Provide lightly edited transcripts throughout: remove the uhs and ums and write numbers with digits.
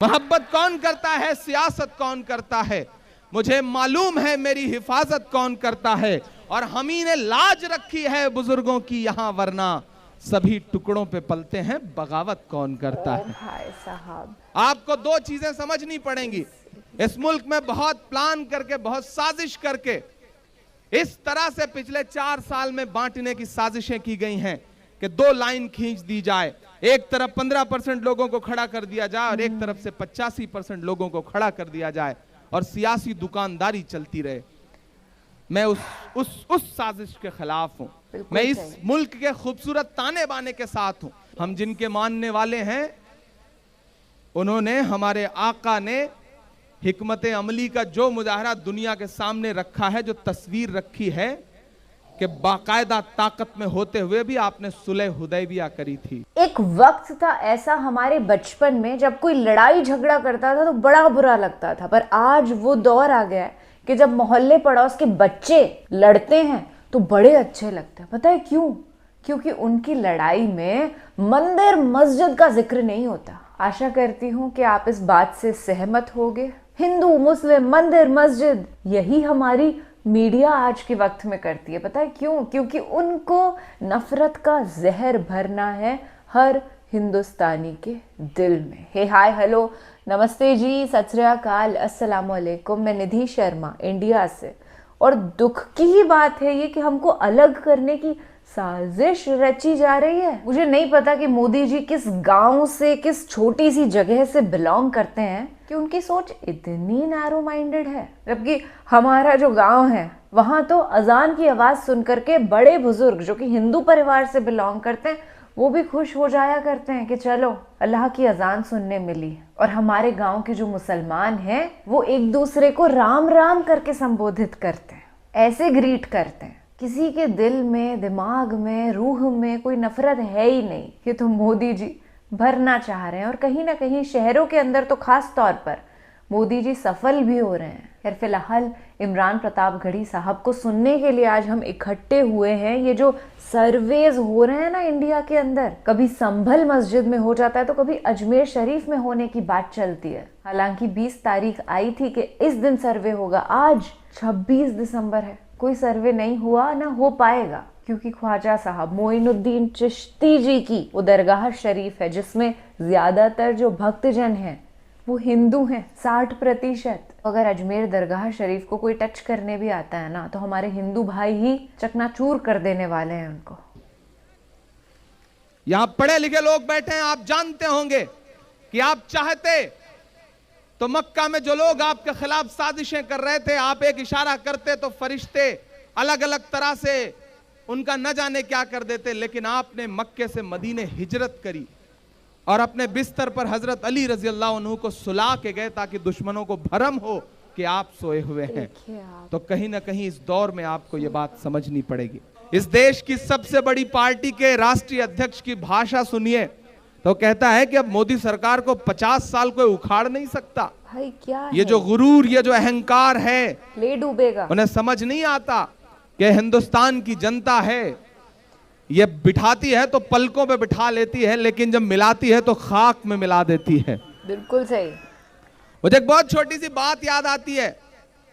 मोहब्बत कौन करता है, सियासत कौन करता है, मुझे मालूम है मेरी हिफाजत कौन करता है। और हम ही ने लाज रखी है बुजुर्गों की यहाँ, वरना सभी टुकड़ों पे पलते हैं, बगावत कौन करता है। भाई साहब, आपको दो चीजें समझनी पड़ेंगी। इस मुल्क में बहुत प्लान करके, बहुत साजिश करके इस तरह से पिछले 4 साल में बांटने की साजिशें की गई हैं कि 2 लाइन खींच दी जाए, एक तरफ 15% लोगों को खड़ा कर दिया जाए और एक तरफ से 85% लोगों को खड़ा कर दिया जाए और सियासी दुकानदारी चलती रहे। मैं उस साजिश के खिलाफ हूं। मैं इस मुल्क के खूबसूरत ताने बाने के साथ हूं। हम जिनके मानने वाले हैं, उन्होंने, हमारे आका ने हिकमत अमली का जो मुजाहरा दुनिया के सामने रखा है, जो तस्वीर रखी है कि बाकायदा ताकत में होते हुए भी आपने सुलह हुदैबिया करी थी। एक वक्त था ऐसा हमारे बचपन में, जब कोई लड़ाई झगड़ा करता था तो बड़ा बुरा लगता था, पर आज वो दौर आ गया है कि जब मोहल्ले पड़ोस के बच्चे लड़ते हैं तो बड़े अच्छे लगते हैं। पता है क्यों? क्योंकि उनकी लड़ाई में मंदिर मस्जिद का जिक्र नहीं होता। आशा करती हूँ कि आप इस बात से सहमत होंगे। हिंदू, मुस्लिम, मंदिर, मस्जिद, यही हमारी मीडिया आज के वक्त में करती है। पता है क्यों? क्योंकि उनको नफरत का जहर भरना है हर हिंदुस्तानी के दिल में। हे हाय हेलो नमस्ते जी, सत श्री अकाल, अस्सलाम वालेकुम। मैं निधि शर्मा इंडिया से। और दुख की ही बात है ये कि हमको अलग करने की साजिश रची जा रही है। मुझे नहीं पता कि मोदी जी किस गांव से, किस छोटी सी जगह से बिलोंग करते हैं कि उनकी सोच इतनी नैरो माइंडेड है। जबकि हमारा जो गांव है वहां तो अजान की आवाज सुन करके बड़े बुजुर्ग जो कि हिंदू परिवार से बिलोंग करते हैं, वो भी खुश हो जाया करते हैं कि चलो अल्लाह की अजान सुनने मिली। और हमारे गांव के जो मुसलमान हैं वो एक दूसरे को राम राम करके संबोधित करते हैं, ऐसे ग्रीट करते हैं। किसी के दिल में, दिमाग में, रूह में कोई नफरत है ही नहीं। ये तो मोदी जी भरना चाह रहे हैं और कहीं ना कहीं शहरों के अंदर तो खास तौर पर मोदी जी सफल भी हो रहे हैं। खैर फिलहाल इमरान प्रतापगढ़ी साहब को सुनने के लिए आज हम इकट्ठे हुए हैं। ये जो सर्वेज हो रहे हैं ना इंडिया के अंदर, कभी संभल मस्जिद में हो जाता है तो कभी अजमेर शरीफ में होने की बात चलती है। हालांकि 20 तारीख आई थी कि इस दिन सर्वे होगा, आज 26 दिसंबर है, कोई सर्वे नहीं हुआ, ना हो पाएगा, क्योंकि ख्वाजा साहब मोइनुद्दीन चिश्ती जी की वो दरगाह शरीफ है जिसमें ज्यादातर जो भक्तजन हैं वो हिंदू हैं, 60%। अगर अजमेर दरगाह शरीफ को कोई टच करने भी आता है ना तो हमारे हिंदू भाई ही चकनाचूर कर देने वाले हैं उनको। यहां पढ़े लिखे लोग बैठे हैं, आप जानते होंगे कि आप चाहते तो मक्का में जो लोग आपके खिलाफ साजिशें कर रहे थे, आप एक इशारा करते तो फरिश्ते अलग अलग तरह से उनका न जाने क्या कर देते। लेकिन आपने मक्के से मदीने हिजरत करी और अपने बिस्तर पर हजरत अली रजी अल्लाह अन्हु को सुला के गए ताकि दुश्मनों को भरम हो कि आप सोए हुए हैं। तो कहीं ना कहीं इस दौर में आपको यह बात समझनी पड़ेगी। इस देश की सबसे बड़ी पार्टी के राष्ट्रीय अध्यक्ष की भाषा सुनिए तो कहता है कि अब मोदी सरकार को 50 साल कोई उखाड़ नहीं सकता। भाई क्या ये जो गुरूर, ये जो अहंकार है, ले डूबेगा। उन्हें समझ नहीं आता कि हिंदुस्तान की जनता है, ये बिठाती है तो पलकों पे बिठा लेती है, लेकिन जब मिलाती है तो खाक में मिला देती है। बिल्कुल सही। मुझे एक बहुत छोटी सी बात याद आती है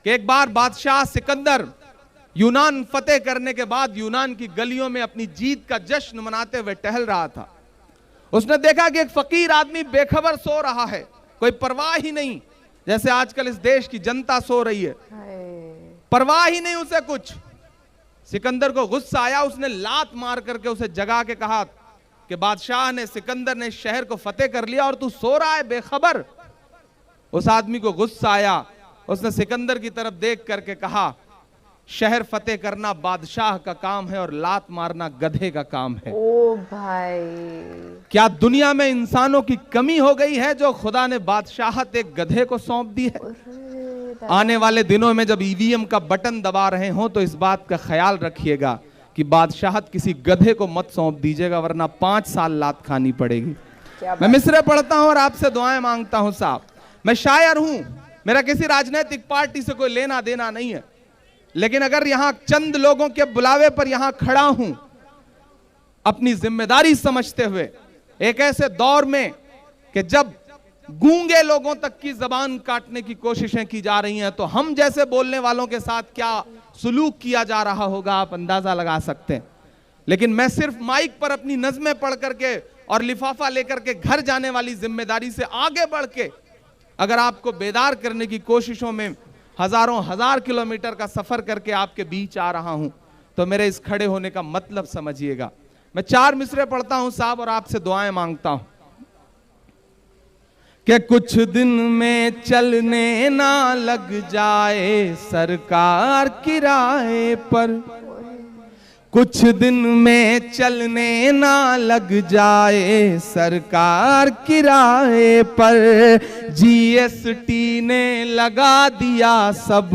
कि एक बार बादशाह सिकंदर यूनान फतेह करने के बाद यूनान की गलियों में अपनी जीत का जश्न मनाते हुए टहल रहा था। उसने देखा कि एक फकीर आदमी बेखबर सो रहा है, कोई परवाह ही नहीं, जैसे आजकल इस देश की जनता सो रही है, परवाह ही नहीं उसे कुछ। सिकंदर को गुस्सा आया, उसने लात मार करके उसे जगा के कहा कि बादशाह ने, सिकंदर ने शहर को फतेह कर लिया और तू सो रहा है बेखबर। उस आदमी को गुस्सा आया, उसने सिकंदर की तरफ देख करके कहा, शहर फतेह करना बादशाह का काम है और लात मारना गधे का काम है। ओ भाई, क्या दुनिया में इंसानों की कमी हो गई है जो खुदा ने बादशाहत एक गधे को सौंप दी है? आने वाले दिनों में जब ईवीएम का बटन दबा रहे हो तो इस बात का ख्याल रखिएगा कि बादशाहत किसी गधे को मत सौंप दीजिएगा, वरना 5 साल लात खानी पड़ेगी। मैं मिसरे पढ़ता हूं और आपसे दुआएं मांगता हूं। साहब, मैं शायर हूं, मेरा किसी राजनीतिक पार्टी से कोई लेना देना नहीं है, लेकिन अगर यहां चंद लोगों के बुलावे पर यहां खड़ा हूं, अपनी जिम्मेदारी समझते हुए, एक ऐसे दौर में कि जब गूंगे लोगों तक की जबान काटने की कोशिशें की जा रही हैं, तो हम जैसे बोलने वालों के साथ क्या सुलूक किया जा रहा होगा आप अंदाजा लगा सकते हैं। लेकिन मैं सिर्फ माइक पर अपनी नज़में पढ़ करके और लिफाफा लेकर के घर जाने वाली जिम्मेदारी से आगे बढ़ के अगर आपको बेदार करने की कोशिशों में हजारों हजार किलोमीटर का सफर करके आपके बीच आ रहा हूं, तो मेरे इस खड़े होने का मतलब समझिएगा। मैं 4 मिसरे पढ़ता हूं साहब और आपसे दुआएं मांगता हूं कि कुछ दिन में चलने ना लग जाए सरकार किराए पर, कुछ दिन में चलने ना लग जाए सरकार किराए पर, जीएसटी ने लगा दिया सब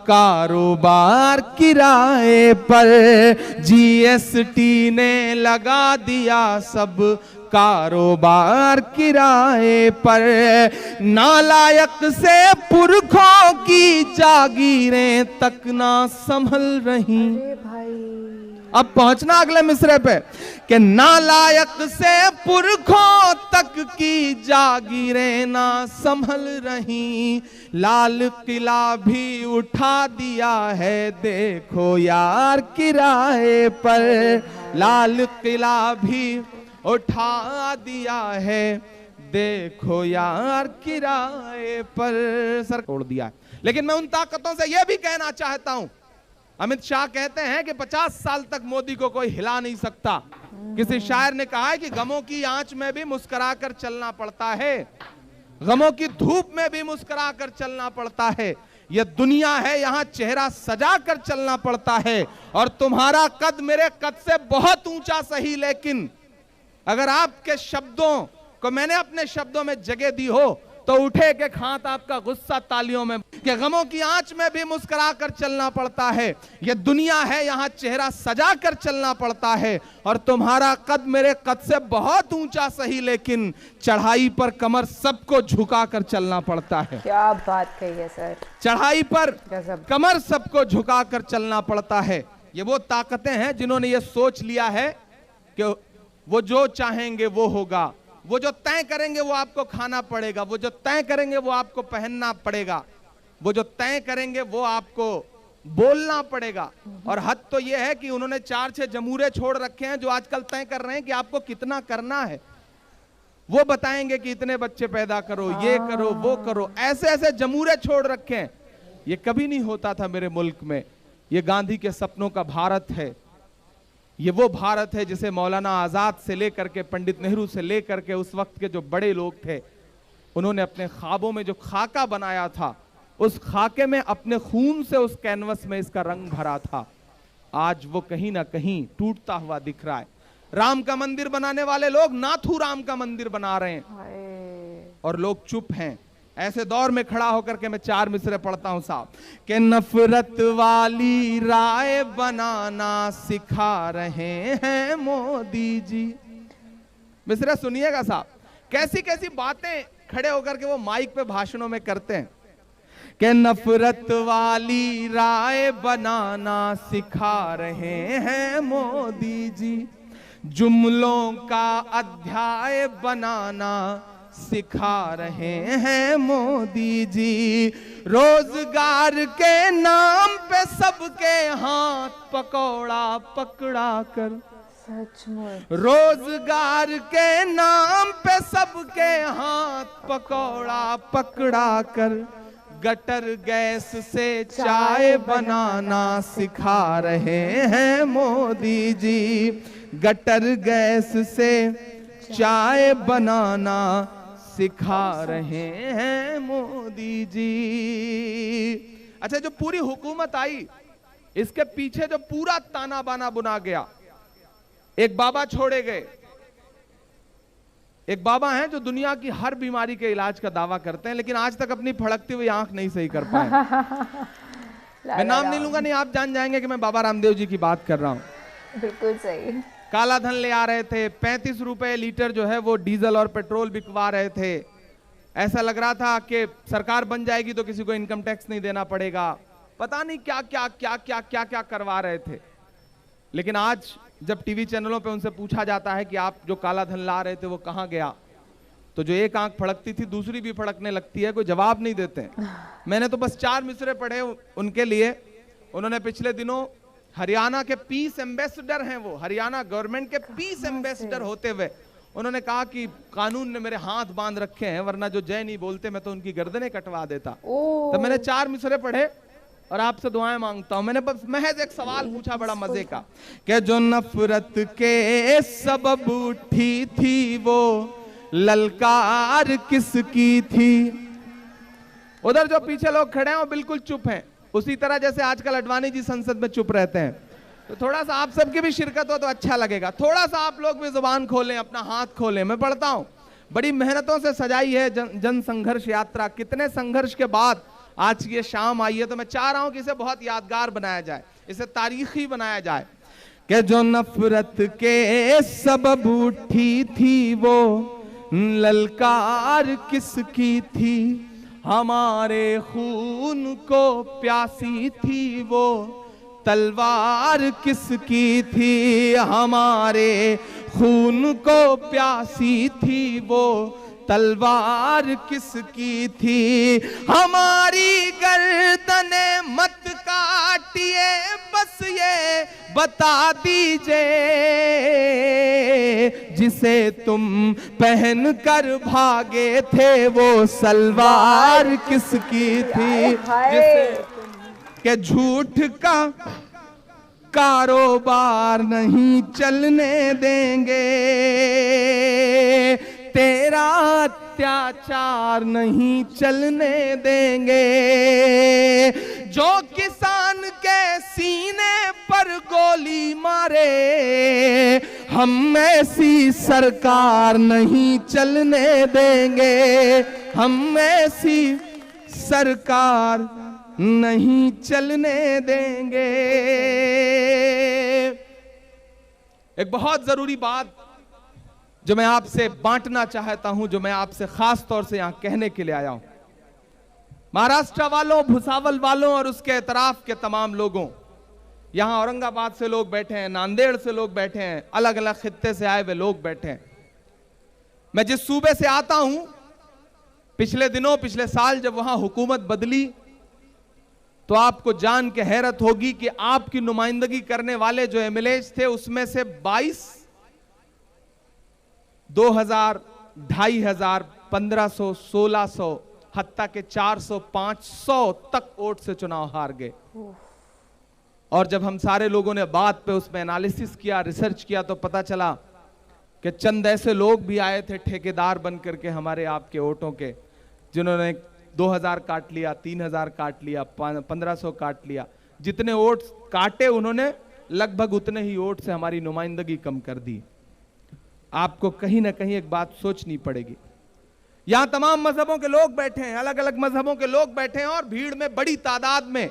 कारोबार किराए पर, जीएसटी ने लगा दिया सब कारोबार किराए पर, नालायक से पुरखों की जागीरें तक ना संभल रही। अब पहुंचना अगले मिसरे पे कि नालायक से पुरखों तक की जागीरें ना संभल रही, लाल किला भी उठा दिया है देखो यार किराए पर, लाल किला भी उठा दिया है देखो यार किराए पर, सर तोड़ दिया है। लेकिन मैं उन ताकतों से यह भी कहना चाहता हूं, अमित शाह कहते हैं कि 50 साल तक मोदी को कोई हिला नहीं सकता। किसी शायर ने कहा है कि गमों की आंच में भी मुस्कुराकर चलना पड़ता है, गमों की धूप में भी मुस्कुराकर चलना पड़ता है, यह दुनिया है यहां चेहरा सजा कर चलना पड़ता है। और तुम्हारा कद मेरे कद से बहुत ऊंचा सही, लेकिन अगर आपके शब्दों को मैंने अपने शब्दों में जगह दी हो तो उठे के खात आपका गुस्सा तालियों में, कि गमों की आंच में भी मुस्कुरा कर चलना पड़ता है, यह दुनिया है यहां चेहरा सजा कर चलना पड़ता है। और तुम्हारा कद मेरे कद से बहुत ऊंचा सही, लेकिन चढ़ाई पर कमर सबको झुका कर चलना पड़ता है। क्या बात कही है सर, चढ़ाई पर कमर सबको झुका कर चलना पड़ता है। ये वो ताकतें हैं जिन्होंने ये सोच लिया है कि वो जो चाहेंगे वो होगा, वो जो तय करेंगे वो आपको खाना पड़ेगा, वो जो तय करेंगे वो आपको पहनना पड़ेगा, वो जो तय करेंगे वो आपको बोलना पड़ेगा। और हद तो ये है कि उन्होंने 4-6 जमूरे छोड़ रखे हैं जो आजकल तय कर रहे हैं कि आपको कितना करना है। वो बताएंगे कि इतने बच्चे पैदा करो, ये करो, वो करो, ऐसे ऐसे जमूरे छोड़ रखे हैं। ये कभी नहीं होता था मेरे मुल्क में। ये गांधी के सपनों का भारत है, ये वो भारत है जिसे मौलाना आजाद से लेकर के पंडित नेहरू से लेकर के उस वक्त के जो बड़े लोग थे उन्होंने अपने ख्वाबों में जो खाका बनाया था, उस खाके में अपने खून से उस कैनवस में इसका रंग भरा था। आज वो कहीं ना कहीं टूटता हुआ दिख रहा है। राम का मंदिर बनाने वाले लोग नाथू राम का मंदिर बना रहे हैं और लोग चुप हैं। ऐसे दौर में खड़ा होकर के मैं 4 मिसरे पढ़ता हूं साहब कि नफरत वाली राय बनाना सिखा रहे हैं मोदी जी। मिसरे सुनिएगा साहब, कैसी कैसी बातें खड़े होकर के वो माइक पे भाषणों में करते हैं कि नफरत वाली राय बनाना सिखा रहे हैं मोदी जी, जुमलों का अध्याय बनाना सिखा रहे हैं मोदी जी, रोजगार के नाम पे सबके हाथ पकौड़ा पकड़ा कर, सच में रोजगार के नाम पे सबके हाथ पकौड़ा पकड़ा कर, गटर गैस से चाय बनाना सिखा रहे हैं मोदी जी, गटर गैस से चाय बनाना सिखा रहे हैं मोदी जी। अच्छा, जो पूरी हुकूमत आई इसके पीछे जो पूरा ताना बाना बुना गया, एक बाबा छोड़े गए। एक बाबा हैं जो दुनिया की हर बीमारी के इलाज का दावा करते हैं, लेकिन आज तक अपनी फड़कती हुई आंख नहीं सही कर पाए। मैं नाम नहीं लूंगा, नहीं आप जान जाएंगे कि मैं बाबा रामदेव जी की बात कर रहा हूं। बिल्कुल सही। काला धन ले आ रहे थे, 35 रुपए लीटर जो है वो डीजल और पेट्रोल बिकवा रहे थे। ऐसा लग रहा था कि सरकार बन जाएगी तो किसी को इनकम टैक्स नहीं देना पड़ेगा। पता नहीं क्या क्या क्या क्या क्या क्या करवा रहे थे। लेकिन आज जब टीवी चैनलों पे उनसे पूछा जाता है कि आप जो काला धन ला रहे थे वो कहां गया, तो जो एक आंख फड़कती थी दूसरी भी फड़कने लगती है, कोई जवाब नहीं देते हैं। मैंने तो बस 4 मिसरे पढ़े उनके लिए। उन्होंने पिछले दिनों हरियाणा के पीस एम्बेसडर हैं, वो हरियाणा गवर्नमेंट के पीस एम्बेसडर होते हुए उन्होंने कहा कि कानून ने मेरे हाथ बांध रखे हैं, वरना जो जय नहीं बोलते मैं तो उनकी गर्दनें कटवा देता। तो मैंने 4 मिसरे पढ़े और आपसे दुआएं मांगता हूं। मैंने बस महज एक सवाल पूछा बड़ा मजे का, कि जो नफरत के सबब उठी थी वो ललकार किसकी थी। उधर जो पीछे लोग खड़े हैं वो बिल्कुल चुप हैं, उसी तरह जैसे आजकल अडवाणी जी संसद में चुप रहते हैं। तो थोड़ा सा आप सबकी भी शिरकत हो तो अच्छा लगेगा। थोड़ा सा आप लोग भी जुबान खोलें, अपना हाथ खोलें। मैं पढ़ता हूं, बड़ी मेहनतों से सजाई है जन संघर्ष यात्रा, कितने संघर्ष के बाद आज की ये शाम आई है। तो मैं चाह रहा हूं कि इसे बहुत यादगार बनाया जाए, इसे तारीखी बनाया जाए। कि जो नफरत के सबब उठी थी वो ललकार किसकी थी, हमारे खून को प्यासी थी वो तलवार किसकी थी, हमारे खून को प्यासी थी वो तलवार किसकी थी। हमारी गर्दने मत काटिए, बस ये बता दीजिए जिसे तुम पहन कर भागे थे वो सलवार किसकी थी। जिसे के झूठ का कारोबार नहीं चलने देंगे, तेरा अत्याचार नहीं चलने देंगे। जो किसान के सीने पर गोली मारे, हम ऐसी सरकार नहीं चलने देंगे, हम ऐसी सरकार नहीं चलने देंगे। एक बहुत जरूरी बात जो मैं आपसे बांटना चाहता हूं, जो मैं आपसे खास तौर से यहां कहने के लिए आया हूं, महाराष्ट्र वालों, भुसावल वालों और उसके एतराफ के तमाम लोगों, यहां औरंगाबाद से लोग बैठे हैं, नांदेड़ से लोग बैठे हैं, अलग अलग खित्ते से आए हुए लोग बैठे हैं। मैं जिस सूबे से आता हूं, पिछले दिनों, पिछले साल जब वहां हुकूमत बदली तो आपको जान के हैरत होगी कि आपकी नुमाइंदगी करने वाले जो एमएलएज थे उसमें से 22, 2000, 2500, 1500, 1600, हत्ता के 400, 500 तक वोट से चुनाव हार गए। और जब हम सारे लोगों ने बात पे उसमें एनालिसिस किया, रिसर्च किया, तो पता चला कि चंद ऐसे लोग भी आए थे ठेकेदार बन करके हमारे आपके वोटों के, जिन्होंने 2000 काट लिया, 3000 काट लिया, 1500 काट लिया। जितने वोट काटे उन्होंने लगभग उतने ही वोट से हमारी नुमाइंदगी कम कर दी। आपको कहीं ना कहीं एक बात सोचनी पड़ेगी, यहां तमाम मजहबों के लोग बैठे हैं, अलग अलग मजहबों के लोग बैठे हैं, और भीड़ में बड़ी तादाद में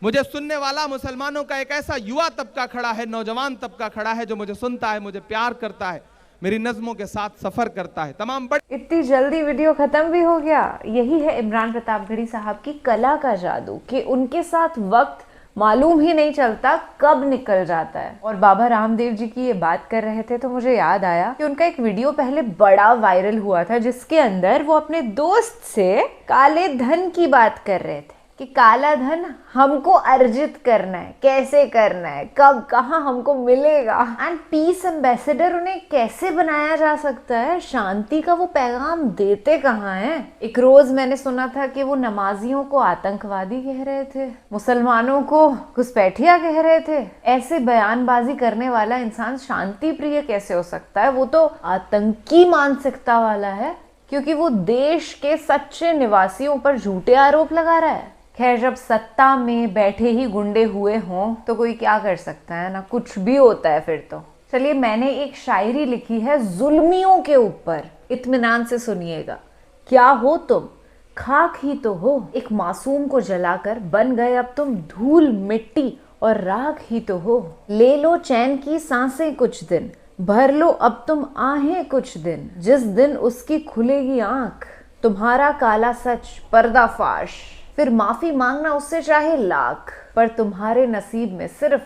मुझे सुनने वाला मुसलमानों का एक ऐसा युवा तबका खड़ा है, नौजवान तबका खड़ा है, जो मुझे सुनता है, मुझे प्यार करता है, मेरी नज़्मों के साथ सफर करता है। तमाम इतनी जल्दी वीडियो खत्म भी हो गया। यही है इमरान प्रतापगढ़ी साहब की कला का जादू, कि उनके साथ वक्त मालूम ही नहीं चलता कब निकल जाता है। और बाबा रामदेव जी की ये बात कर रहे थे तो मुझे याद आया कि उनका एक वीडियो पहले बड़ा वायरल हुआ था, जिसके अंदर वो अपने दोस्त से काले धन की बात कर रहे थे कि काला धन हमको अर्जित करना है, कैसे करना है, कब, कहाँ हमको मिलेगा। एंड पीस एम्बेसडर उन्हें कैसे बनाया जा सकता है, शांति का वो पैगाम देते कहाँ हैं। एक रोज मैंने सुना था कि वो नमाजियों को आतंकवादी कह रहे थे, मुसलमानों को घुसपैठिया कह रहे थे। ऐसे बयानबाजी करने वाला इंसान शांति प्रिय कैसे हो सकता है? वो तो आतंकी मानसिकता वाला है, क्योंकि वो देश के सच्चे निवासियों पर झूठे आरोप लगा रहा है। खैर, जब सत्ता में बैठे ही गुंडे हुए हों तो कोई क्या कर सकता है ना, कुछ भी होता है फिर तो। चलिए, मैंने एक शायरी लिखी है जुल्मियों के ऊपर, इत्मीनान से सुनिएगा। क्या हो तुम, खाक ही तो हो, एक मासूम को जलाकर बन गए अब तुम धूल मिट्टी और राख ही तो हो। ले लो चैन की सांसें कुछ दिन, भर लो अब तुम आहें कुछ दिन, जिस दिन उसकी खुलेगी आंख, तुम्हारा काला सच पर्दाफाश, फिर माफी मांगना उससे चाहे लाख, पर तुम्हारे नसीब में सिर्फ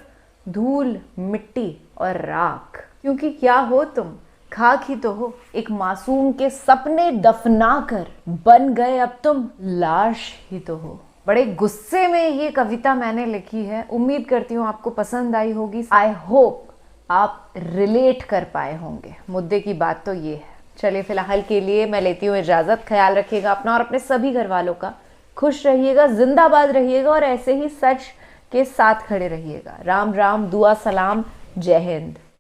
धूल मिट्टी और राख। क्योंकि क्या हो तुम, खाक ही तो हो, एक मासूम के सपने दफना कर बन गए अब तुम लाश ही तो हो। बड़े गुस्से में ये कविता मैंने लिखी है, उम्मीद करती हूँ आपको पसंद आई होगी। आई होप आप रिलेट कर पाए होंगे। मुद्दे की बात तो ये है। चलिए फिलहाल के लिए मैं लेती हूँ इजाजत। ख्याल रखिएगा अपना और अपने सभी घर वालों का। खुश रहिएगा, जिंदाबाद रहिएगा और ऐसे ही सच के साथ खड़े रहिएगा। राम राम, दुआ सलाम, जय हिंद।